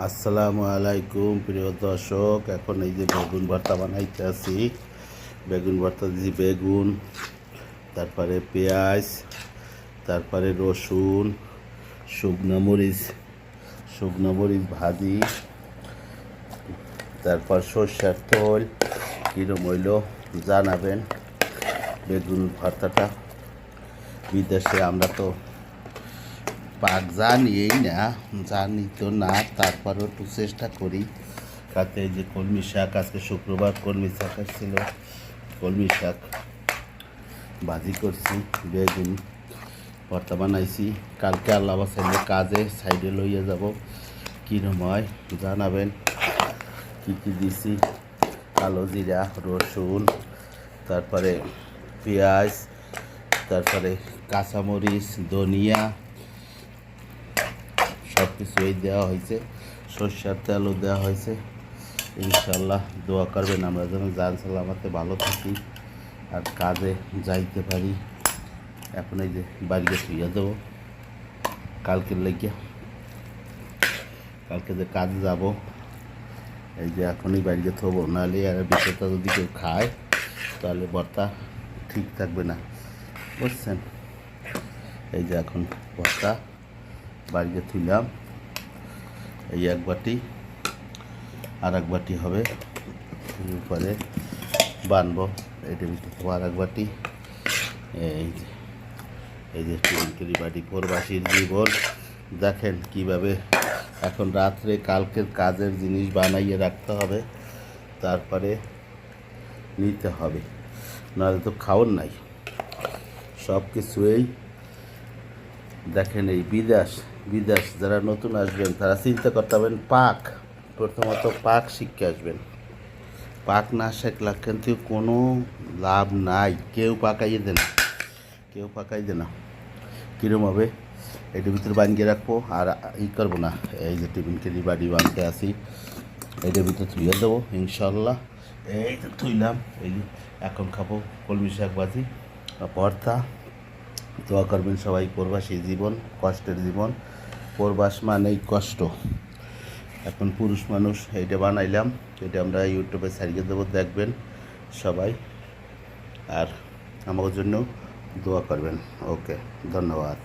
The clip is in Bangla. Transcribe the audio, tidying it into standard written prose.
আসসালামু আলাইকুম প্রিয় দর্শক। এখন এই যে বেগুন ভর্তা বানাইতে আছি। বেগুন ভর্তা দিয়েছি বেগুন, তারপরে পেঁয়াজ, তারপরে রসুন, শুকনো মরিচ ভাজি, তারপর সর্ষের তেল। কীরকম হইল জানাবেন। বেগুন ভর্তাটা বিদেশে আমরা তো পাক জানি তো না, তারপরও একটু চেষ্টা করি। তাতে যে কলমি শাক, আজকে শুক্রবার কলমি শাক আসছিল, কলমি শাক ভাজি করছি, বেগুন ভর্তা বানাইছি। কালকে আল্লাহ বাসাইলে কাজে সাইডে লইয়া যাব, কীরকম হয় জানাবেন। কী কী দিছি: কালো জিরা, রসুন, তারপরে পেঁয়াজ, তারপরে কাঁচামরিচ, ধনিয়া, সব কিছুই দেওয়া হয়েছে। সর্ষের তেলও দেওয়া হয়েছে। ইনশাল্লাহ দোয়া করবেন আমরা যেন জান সালামতে ভালো থাকি আর কাজে যাইতে পারি। এখন এই যে বাড়িতে শুয়ে দেবো কালকের লেগে, কালকে যে কাজে যাব, এই যে এখনই বাড়িতে থবো, নাহলে আর বিষয়টা যদি কেউ খায় তাহলে ভর্তা ঠিক থাকবে না, বুঝছেন। এই যে এখন ভর্তা বাড়িতে তুললাম, এই এক বাটি আর এক বাটি হবে, পরে বানবো। এটার ভিতরে আর এক বাটি। এই যে টিনকেরি বাটি, প্রবাসীর জীবন দেখেন কিভাবে এখন রাত্রে কালকের কাজের জিনিস বানাইয়ে রাখতে হবে, তারপরে নিতে হবে, নাহলে তো খাওয়ার নাই। সব কিছুই দেখেন। এই বিদেশ যারা নতুন আসবেন তারা চিন্তা করতে হবেন প্রথমত পাক শিখে আসবেন। পাক না শেখলে কিন্তু কোনো লাভ নাই। কেউ পাকাইয়ে দে না। কীরকম হবে এটার ভিতরে বানিয়ে রাখবো আর করবো না। এই যে টিফিন বাড়ি বানতে আসি, এটার ভিতরে থুয়ে দেবো ইনশাল্লাহ। এই তো থুইলাম। এই যে এখন খাবো কলমি শাক ভাজি ভর্তা। দোয়া করবেন সবাই। প্রবাসী জীবন কষ্টের জীবন, প্রবাস মানেই কষ্ট। এখন পুরুষ মানুষ এইটা বানাইলাম, এটা আমরা ইউটিউবে ছাড়িয়ে দেবো, দেখবেন সবাই। আর আমার জন্য দোয়া করবেন। ওকে, ধন্যবাদ।